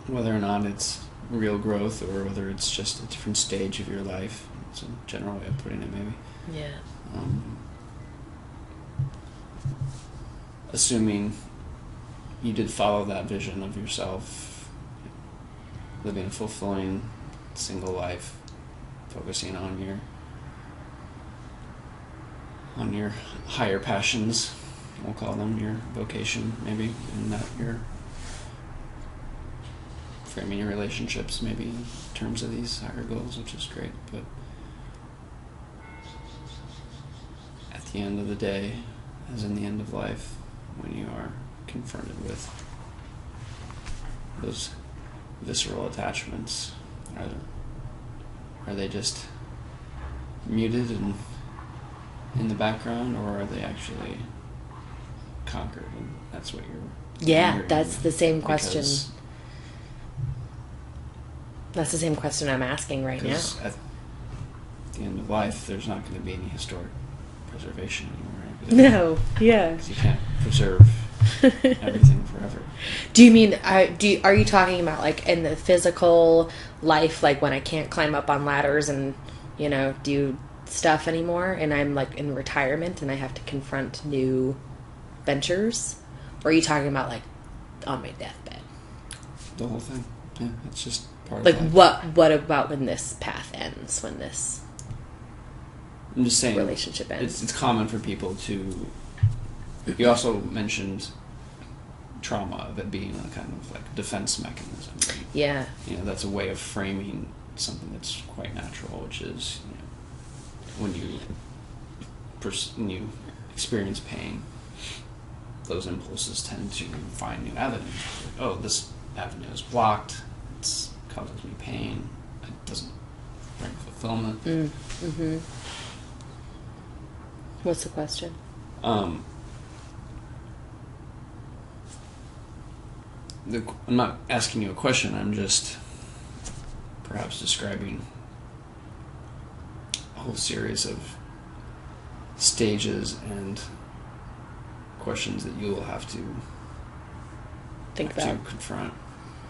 whether or not it's real growth or whether it's just a different stage of your life, it's a general way of putting it, maybe. Yeah. Assuming you did follow that vision of yourself, living a fulfilling single life, focusing on your higher passions, we'll call them your vocation, maybe, and that you're framing your relationships maybe in terms of these higher goals, which is great. But at the end of the day, as in the end of life, when you are confronted with those visceral attachments, are they just muted and in the background, or are they actually conquered? And that's what you're that's the same question. That's the same question I'm asking right now. At the end of life, there's not going to be any historic preservation anymore. No, yeah. Because you can't preserve everything forever. Do you mean, are you talking about like in the physical life, like when I can't climb up on ladders and, do stuff anymore, and I'm like in retirement and I have to confront new ventures? Or are you talking about, like, on my deathbed? The whole thing. Yeah, it's just part Like, of life. what about when this path ends? When this I'm just saying, relationship ends? It's common for people to... You also mentioned trauma, of it being a kind of like defense mechanism. Yeah. You know, that's a way of framing something that's quite natural, which is, you know, when you experience pain, those impulses tend to find new avenues. Like, oh, this avenue is blocked. It causes me pain. It doesn't bring fulfillment. Mm-hmm. What's the question? I'm not asking you a question. I'm just perhaps describing a whole series of stages and questions that you will have to confront,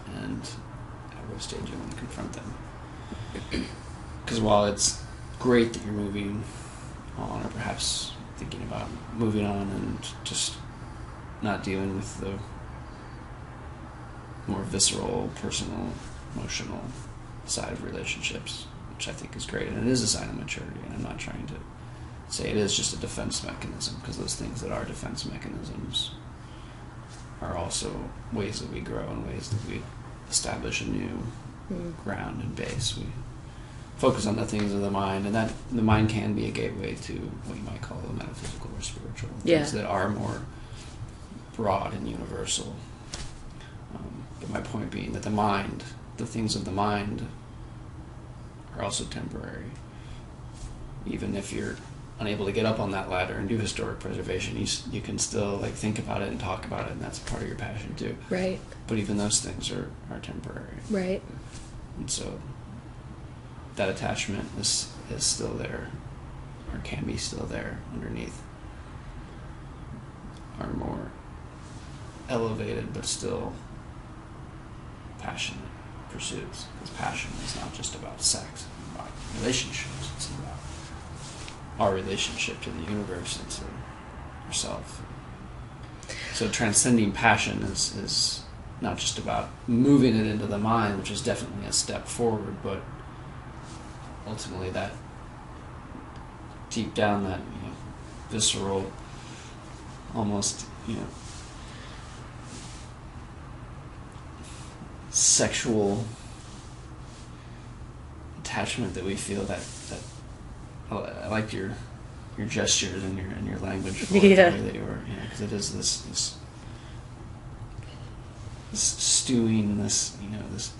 and at what stage you want to confront them. Because while it's great that you're moving on, or perhaps thinking about moving on and just not dealing with the more visceral, personal, emotional side of relationships, which I think is great, and it is a sign of maturity, and I'm not trying to say it is just a defense mechanism, because those things that are defense mechanisms are also ways that we grow and ways that we establish a new ground and base. We focus on the things of the mind, and that the mind can be a gateway to what you might call the metaphysical or spiritual, things that are more broad and universal. But my point being that the things of the mind are also temporary. Even if you're unable to get up on that ladder and do historic preservation, you can still like think about it and talk about it, and that's part of your passion too. Right. But even those things are temporary. Right. And so that attachment is still there, or can be still there underneath our more elevated but still passionate pursuits. Because passion is not just about sex, it's about relationships. It's about our relationship to the universe and to yourself. So transcending passion is not just about moving it into the mind, which is definitely a step forward, but ultimately that deep down, that visceral, almost sexual attachment that we feel, that I liked your gestures and your language for the way that you were, because it is this stewing, this this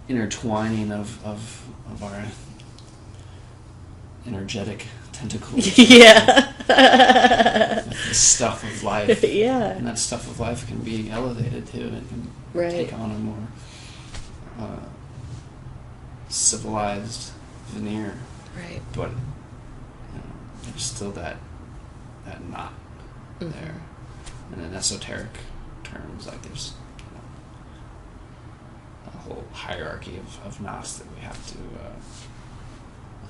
intertwining of our energetic tentacles. With the stuff of life. And that stuff of life can be elevated too. It can take on a more civilized veneer. Right. But there's still that knot there. And in esoteric terms, like there's a whole hierarchy of knots that we have to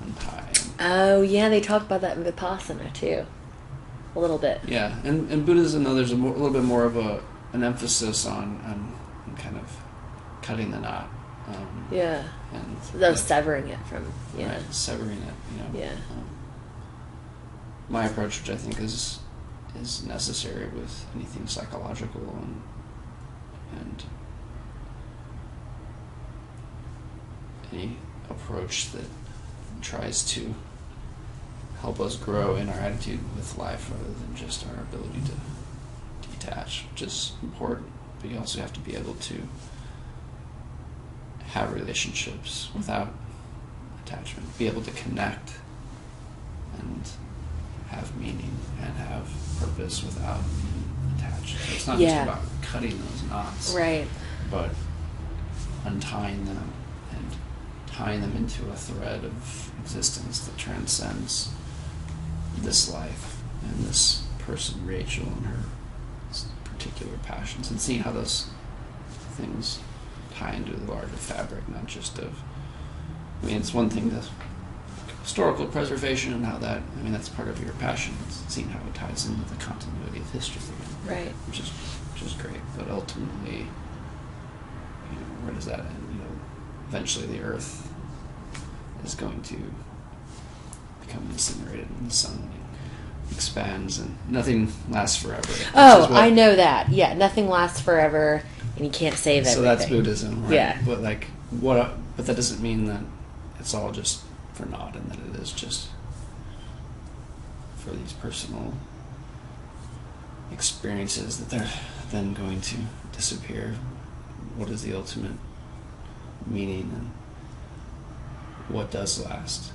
untie. Oh yeah, they talk about that in Vipassana too, a little bit. Yeah, and in Buddhism, though, there's a little bit more of an emphasis on kind of cutting the knot. And severing it from. Right, severing it. My approach, which I think is necessary with anything psychological and any approach that tries to help us grow in our attitude with life rather than just our ability to detach, which is important. But you also have to be able to have relationships without attachment, be able to connect and have meaning and have purpose without being attached. So it's not just about cutting those knots, right, but untying them and tying them into a thread of existence that transcends this life and this person, Rachel, and her particular passions, and seeing how those things tie into the larger fabric, not just of... I mean, it's one thing to historical preservation and how that, I mean, that's part of your passion. It's seeing how it ties into the continuity of history. Right. Which is great. But ultimately, where does that end? Eventually the Earth is going to become incinerated and the sun expands and nothing lasts forever. Oh, I know that. Yeah, nothing lasts forever and you can't save everything. So that's Buddhism, right? Yeah. But but that doesn't mean that it's all just for naught and that it is just for these personal experiences that they're then going to disappear. What is the ultimate meaning and what does last?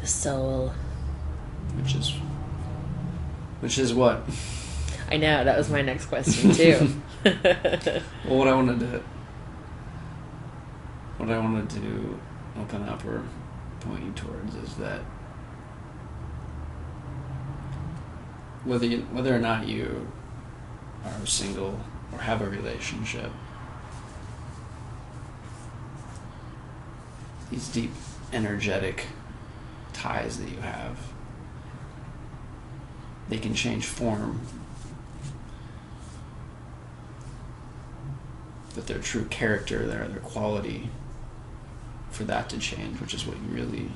The soul. Which is what? I know, that was my next question too. Well, what I wanted to open up or point you towards is that whether or not you are single or have a relationship, these deep energetic ties that you have, they can change form, but their true character, their quality, for that to change, which is what we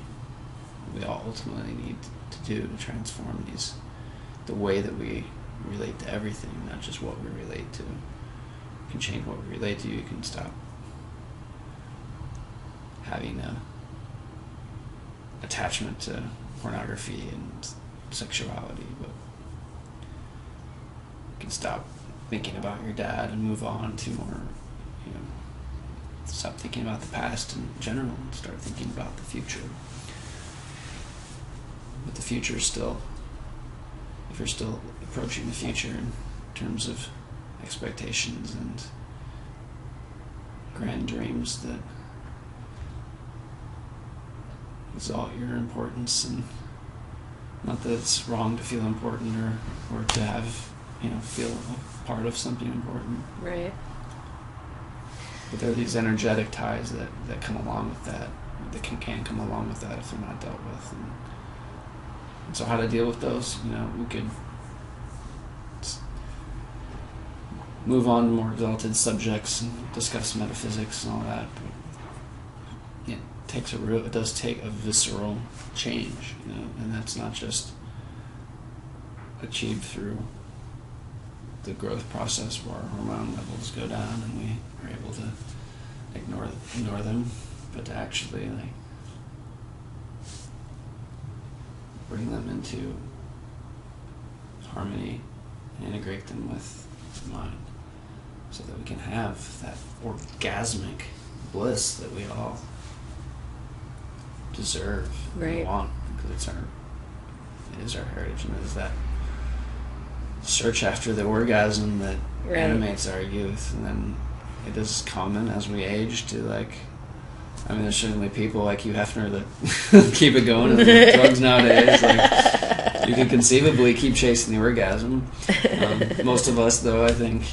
all ultimately need to do to transform the way that we relate to everything, not just what we relate to. You can change what we relate to. You can stop having a attachment to pornography and sexuality, but you can stop thinking about your dad and move on to more, stop thinking about the past in general and start thinking about the future. But the future is still, if you're still approaching the future in terms of expectations and grand dreams that exalt your importance, and not that it's wrong to feel important or to have, feel a part of something important. Right. But there are these energetic ties that come along with that can come along with that if they're not dealt with. And so how to deal with those, we could move on to more exalted subjects and discuss metaphysics and all that, but it does take a visceral change, and that's not just achieved through the growth process where our hormone levels go down and we are able to ignore them, but to actually bring them into harmony and integrate them with the mind, so that we can have that orgasmic bliss that we all deserve and want, because it is our heritage, and it is that search after the orgasm that animates our youth. And then it is common as we age to there's certainly people like Hugh Hefner that keep it going in the drugs nowadays. You can conceivably keep chasing the orgasm. Most of us, though, I think,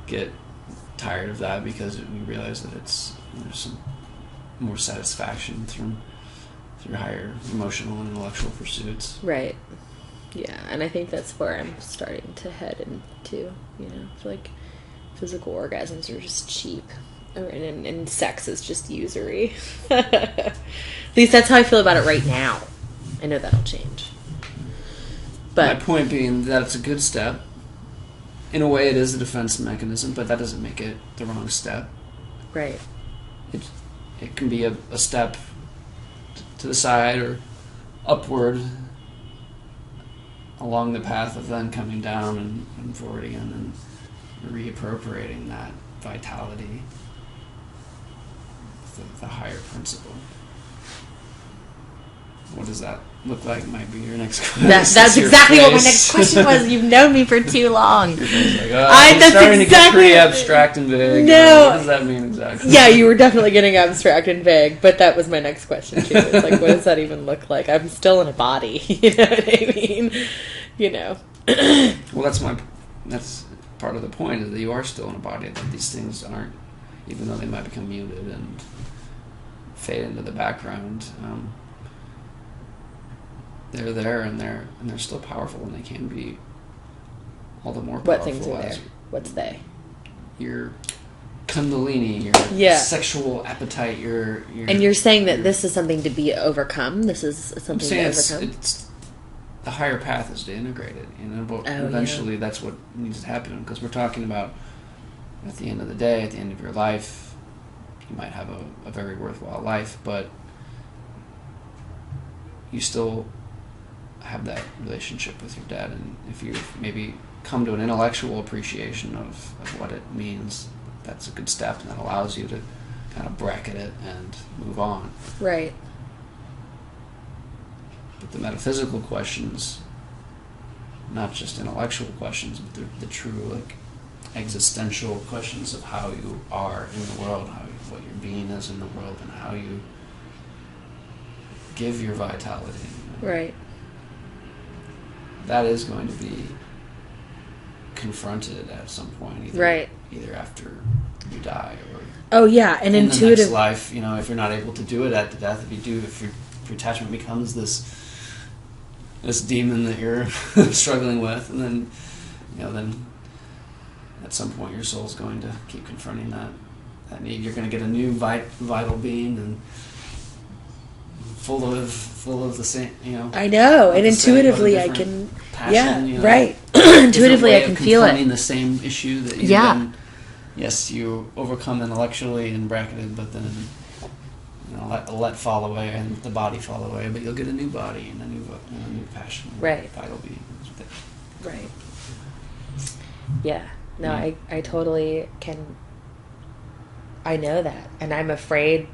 get tired of that because we realize that there's some more satisfaction through higher emotional and intellectual pursuits. Right. Yeah, and I think that's where I'm starting to head into. I feel like physical orgasms are just cheap, and sex is just usury. At least that's how I feel about it right now. I know that'll change. But my point being that it's a good step. In a way, it is a defense mechanism, but that doesn't make it the wrong step. Right. It can be a step to the side or upward along the path of then coming down and forward again and reappropriating that vitality with the higher principle. What does that look like might be your next question. That's exactly what my next question was. You've known me for too long. I'm starting to get pretty abstract and vague. No. What does that mean exactly? Yeah, you were definitely getting abstract and vague, but that was my next question too. It's like, what does that even look like? I'm still in a body. You know what I mean? Well, that's part of the point, is that you are still in a body, that these things aren't, even though they might become muted and fade into the background. They're there, and they're still powerful, and they can be all the more powerful. What things are there? What's they? Your kundalini, your sexual appetite, your. And you're saying that this is something to be overcome. This is something to overcome. It's the higher path is to integrate it, but eventually that's what needs to happen, because we're talking about at the end of the day, at the end of your life, you might have a very worthwhile life, but you still have that relationship with your dad, and if you maybe come to an intellectual appreciation of what it means, that's a good step, and that allows you to kind of bracket it and move on. Right. But the metaphysical questions, not just intellectual questions, but the true existential questions of how you are in the world, what your being is in the world, and how you give your vitality. Right. That is going to be confronted at some point, either after you die or and in intuitive the next life. If you're not able to do it at the death, if your attachment becomes this demon that you're struggling with, and then then at some point your soul's going to keep confronting that need. You're going to get a new vital being and full of the same, I know, and intuitively I can, passion, right. Intuitively I can feel it. Confronting the same issue that you've been, yes, you overcome intellectually and bracketed, but then let fall away and the body fall away, but you'll get a new body and a new passion, right? Vital being, right? Yeah. No, I totally can. I know that, and I'm afraid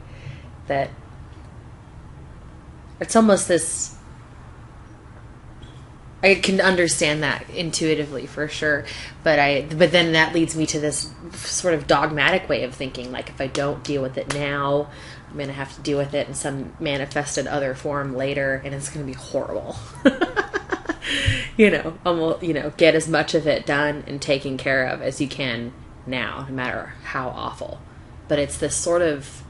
that it's almost this. I can understand that intuitively for sure, but then that leads me to this sort of dogmatic way of thinking. Like, if I don't deal with it now, I'm going to have to deal with it in some manifested other form later, and it's going to be horrible. Almost, get as much of it done and taken care of as you can now, no matter how awful. But it's this sort of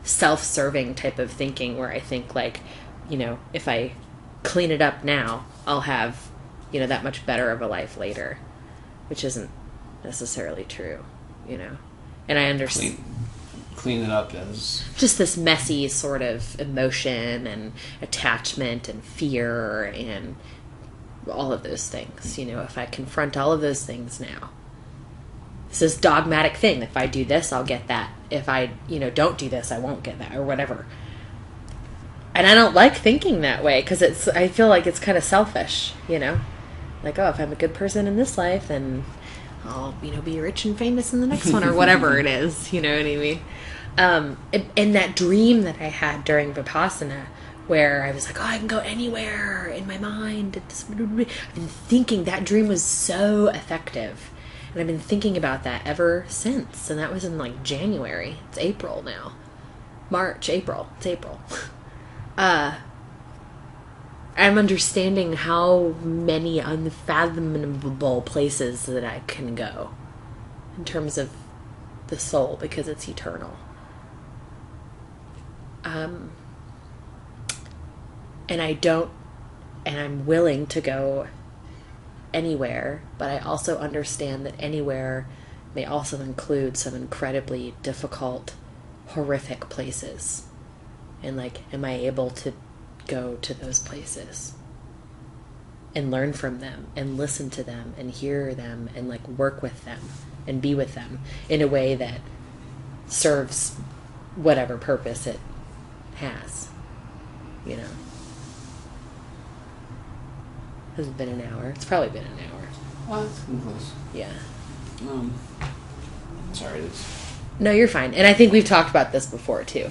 self-serving type of thinking where I think, if I clean it up now, I'll have, that much better of a life later, which isn't necessarily true, And I understand. Clean it up as just this messy sort of emotion and attachment and fear and all of those things. If I confront all of those things now, it's this dogmatic thing. If I do this, I'll get that. If I, don't do this, I won't get that, or whatever. And I don't like thinking that way, because I feel like it's kind of selfish, Like, if I'm a good person in this life, then I'll, be rich and famous in the next one, or whatever it is, you know what I mean? And that dream that I had during Vipassana, where I was like, I can go anywhere in my mind. I've been thinking that dream was so effective. And I've been thinking about that ever since. And that was in January. It's April now. April. It's April. I'm understanding how many unfathomable places that I can go in terms of the soul, because it's eternal. And I'm willing to go anywhere, but I also understand that anywhere may also include some incredibly difficult, horrific places. And am I able to go to those places and learn from them and listen to them and hear them and work with them and be with them in a way that serves whatever purpose it has, Has it been an hour? It's probably been an hour. Well, it's been close. Yeah. Sorry. No, you're fine. And I think we've talked about this before too,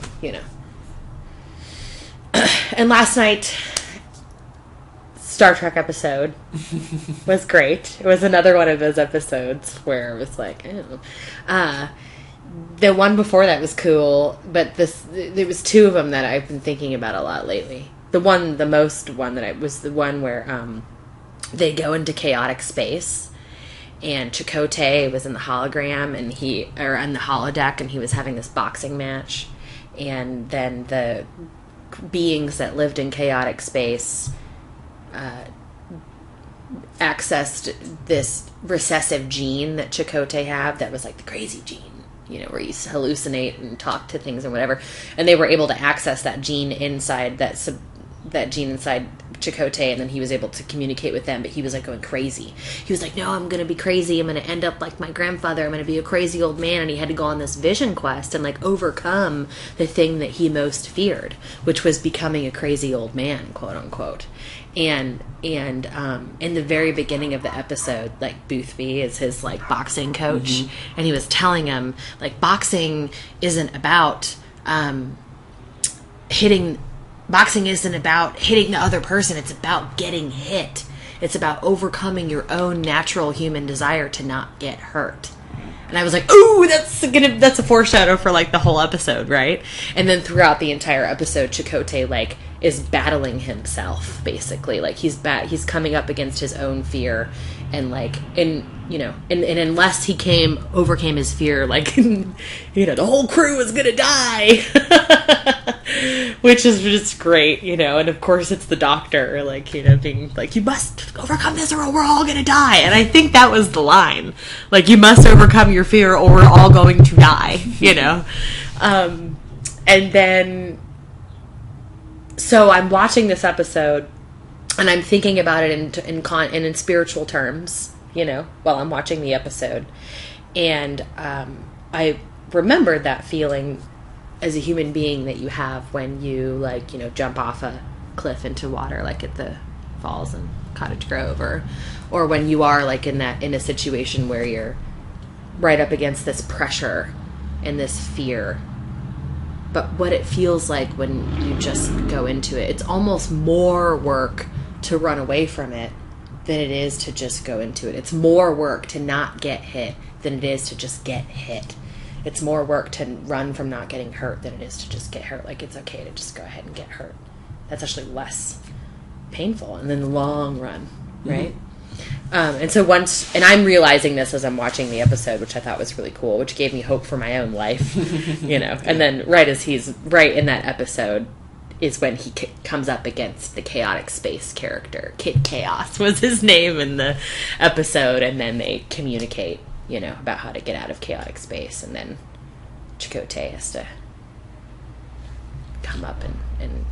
And last night, Star Trek episode was great. It was another one of those episodes where it was like, ew. The one before that was cool, but there was two of them that I've been thinking about a lot lately. The one was the one where they go into chaotic space, and Chakotay was in the hologram, and on the holodeck, and he was having this boxing match, and then the beings that lived in chaotic space accessed this recessive gene that Chakotay had that was like the crazy gene, where you hallucinate and talk to things and whatever. And they were able to access that gene inside that gene inside Chakotay, and then he was able to communicate with them, but he was like going crazy. He was like, no, I'm going to be crazy. I'm going to end up like my grandfather. I'm going to be a crazy old man. And he had to go on this vision quest and like overcome the thing that he most feared, which was becoming a crazy old man, quote unquote. And in the very beginning of the episode, like Boothby is his like boxing coach, and he was telling him like boxing isn't about hitting the other person. It's about getting hit. It's about overcoming your own natural human desire to not get hurt. And I was like, ooh, that's a foreshadow for like the whole episode, right? And then throughout the entire episode, Chakotay like is battling himself, basically. Like he's coming up against his own fear, and like and unless he overcame his fear, like the whole crew is gonna die. Which is just great, and of course it's the doctor, like, being like, you must overcome this or we're all gonna die. And I think that was the line. Like, you must overcome your fear or we're all going to die, And then, so I'm watching this episode and I'm thinking about it in spiritual terms, while I'm watching the episode. And I remembered that feeling as a human being that you have when you jump off a cliff into water, like at the falls in Cottage Grove, or when you are like in a situation where you're right up against this pressure and this fear. But what it feels like when you just go into it, it's almost more work to run away from it than it is to just go into it. It's more work to not get hit than it is to just get hit. It's more work to run from not getting hurt than it is to just get hurt. Like, it's okay to just go ahead and get hurt. That's actually less painful in the long run, right? And so and I'm realizing this as I'm watching the episode, which I thought was really cool, which gave me hope for my own life, And then right in that episode is when he comes up against the chaotic space character. Kid Chaos was his name in the episode, and then they communicate about how to get out of chaotic space, and then Chakotay has to come up and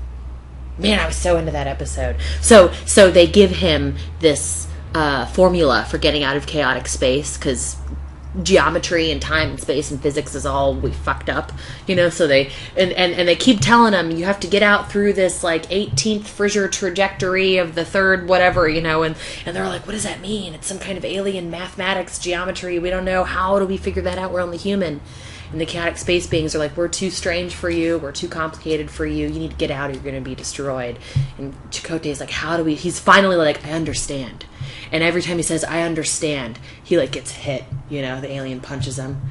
man, I was so into that episode. So they give him this formula for getting out of chaotic space, because geometry and time and space and physics is all we fucked up, so they and they keep telling him, you have to get out through this like 18th Fissure trajectory of the third whatever, and they're like, what does that mean? It's some kind of alien mathematics geometry, we don't know, how do we figure that out, we're only human. And the chaotic space beings are like, we're too strange for you, we're too complicated for you, you need to get out or you're going to be destroyed. And Chakotay's like, he's finally like, I understand. And every time he says, I understand, he like gets hit, the alien punches him,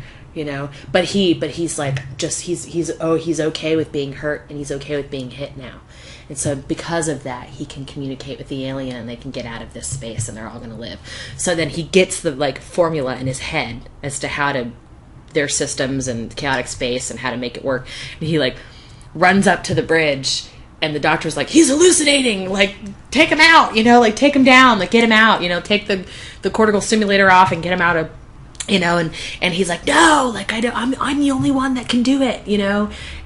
but he's like, he's okay with being hurt, and he's okay with being hit now. And so because of that, he can communicate with the alien, and they can get out of this space, and they're all going to live. So then he gets the like formula in his head as to how to, their systems and chaotic space and how to make it work. And he like runs up to the bridge, and the doctor's like, he's hallucinating, like take him out, like take him down, like get him out, take the cortical stimulator off and get him out of, and he's like, no, like I'm the only one that can do it,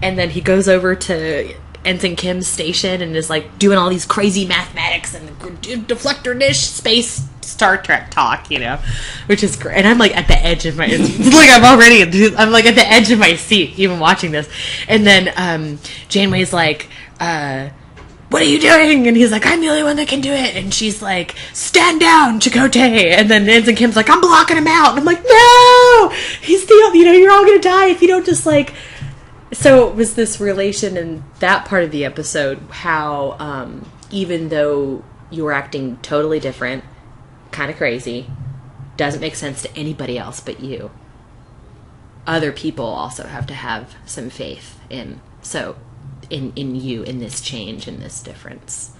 and then he goes over to Ensign Kim's station and is like doing all these crazy mathematics and deflector dish space Star Trek talk, which is great. And I'm like at the edge of it's like I'm like at the edge of my seat even watching this. And then Janeway's like, what are you doing? And he's like, I'm the only one that can do it. And she's like, stand down, Chakotay. And then Ensign Kim's like, I'm blocking him out. And I'm like, no, he's you're all gonna die if you don't just like. So it was this relation in that part of the episode, how even though you were acting totally different, kind of crazy, doesn't make sense to anybody else but you, other people also have to have some faith in you, in this change, in this difference,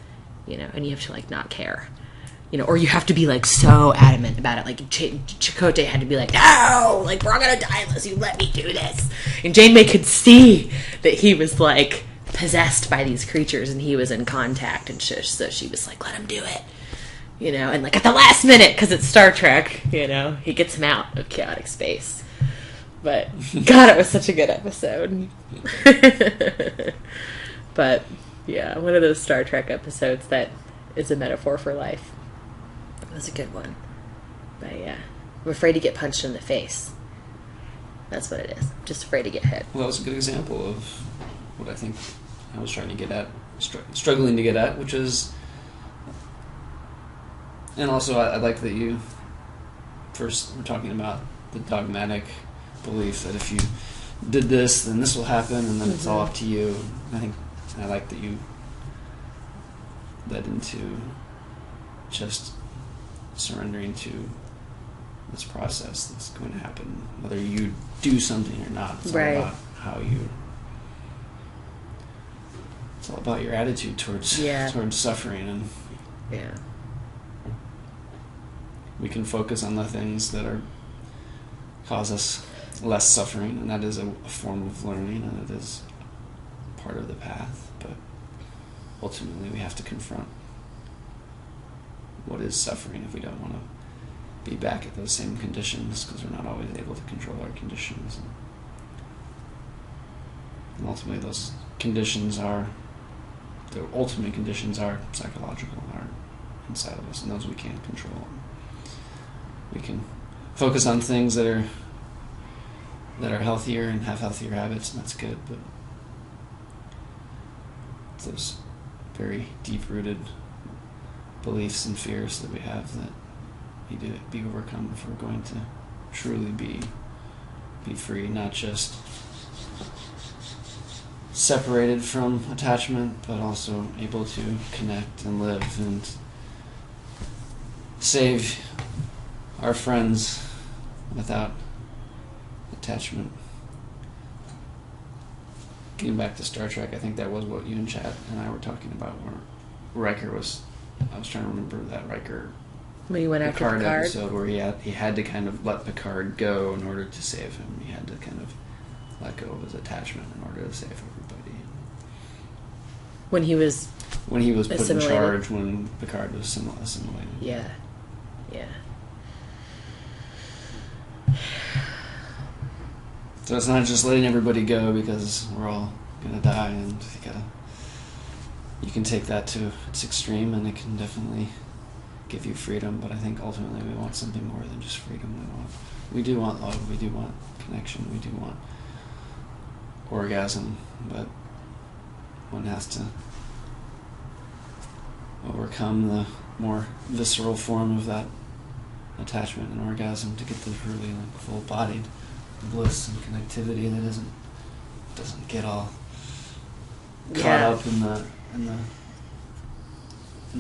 and you have to like not care, or you have to be like so adamant about it. Like Chakotay had to be like, no, like we're all gonna die unless you let me do this. And Janeway could see that he was like possessed by these creatures and he was in contact, and so she was like, let him do it. And like at the last minute, because it's Star Trek, he gets him out of chaotic space. But God, it was such a good episode. But yeah, one of those Star Trek episodes that is a metaphor for life. It was a good one. But yeah, I'm afraid to get punched in the face. That's what it is. I'm just afraid to get hit. Well, that was a good example of what I think I was trying to get at, struggling to get at, which is, and also I like that you first were talking about the dogmatic belief that if you did this, then this will happen, and then it's all up to you. I like that you led into just surrendering to this process that's going to happen, whether you do something or not. It's all about how you. It's all about your attitude towards suffering, and we can focus on the things that cause us less suffering, and that is a form of learning, and it is part of the path. But ultimately, we have to confront what is suffering if we don't want to be back at those same conditions, because we're not always able to control our conditions. And ultimately, those conditions the ultimate conditions are psychological, are inside of us, and those we can't control. We can focus on things that are healthier and have healthier habits, and that's good, but those very deep-rooted beliefs and fears that we have that need to be overcome if we're going to truly be free, not just separated from attachment, but also able to connect and live and save our friends without attachment. Getting back to Star Trek, I think that was what you and Chad and I were talking about, where Riker was. I was trying to remember that Riker when he went after Picard episode where he had to kind of let Picard go in order to save him. He had to kind of let go of his attachment in order to save everybody. When he was put in charge, when Picard was assimilated. Yeah. So it's not just letting everybody go because we're all gonna die, and you can take that to its extreme, and it can definitely give you freedom. But I think ultimately we want something more than just freedom. We do want love. We do want connection. We do want orgasm, but one has to overcome the more visceral form of that attachment and orgasm to get the really full-bodied bliss and connectivity that doesn't get all caught up in the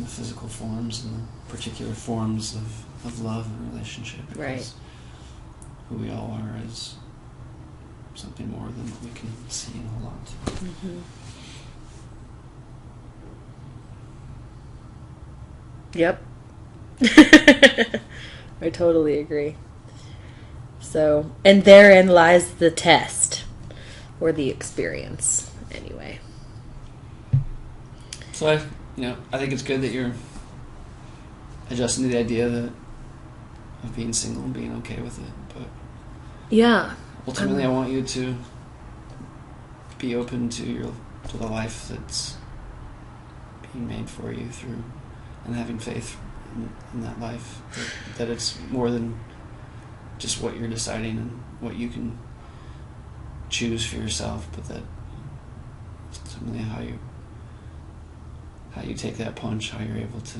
physical forms and the particular forms of love and relationship. Because who we all are is something more than what we can see and hold on to. Mm-hmm. Yep. I totally agree. So, and therein lies the test, or the experience, anyway. So I think it's good that you're adjusting to the idea of being single and being okay with it. But yeah, ultimately, I want you to be open to the life that's being made for you through, and having faith in that life, that it's more than just what you're deciding and what you can choose for yourself, but that ultimately how you take that punch, how you're able to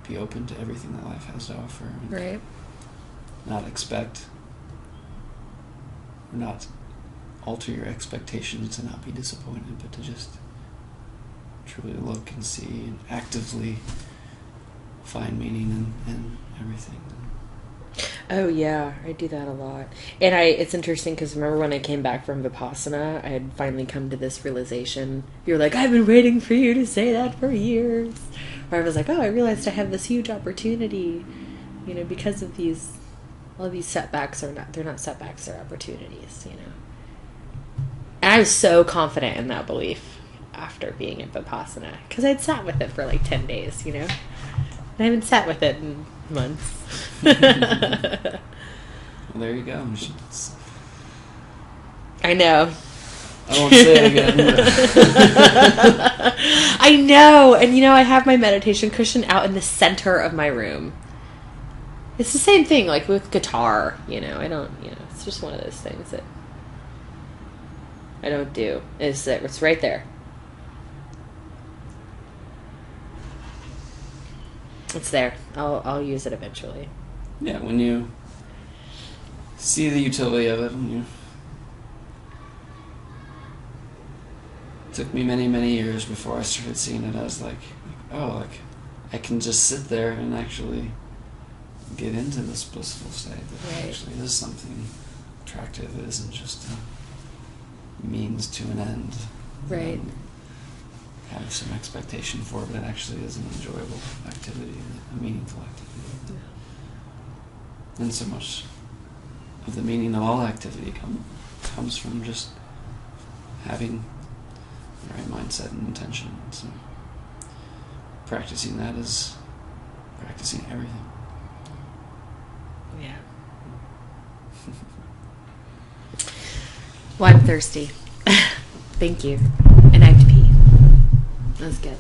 be open to everything that life has to offer, and not expect or not alter your expectations to not be disappointed, but to just truly look and see and actively find meaning in everything. Oh yeah, I do that a lot. And it's interesting because remember when I came back from Vipassana, I had finally come to this realization. You're like, I've been waiting for you to say that for years. Or I was like, oh, I realized I have this huge opportunity, you know, because of all these setbacks they're not setbacks, they're opportunities, you know. And I was so confident in that belief after being in Vipassana, because I'd sat with it for like 10 days, you know. And I haven't sat with it in months. Well, there you go. I know. I won't say it again. I know. And, you know, I have my meditation cushion out in the center of my room. It's the same thing, like with guitar, you know. It's just one of those things that I don't do. It's right there. It's there. I'll use it eventually. Yeah, when you see the utility of it, it took me many, many years before I started seeing it as like, oh, like I can just sit there and actually get into this blissful state. That actually is something attractive. It isn't just a means to an end. Right. Have some expectation for it, but it actually is an enjoyable activity, a meaningful activity. Yeah. And so much of the meaning of all activity comes from just having the right mindset and intention. So practicing that is practicing everything. Yeah. Well, I'm thirsty. Thank you. And I have to pee. That was good.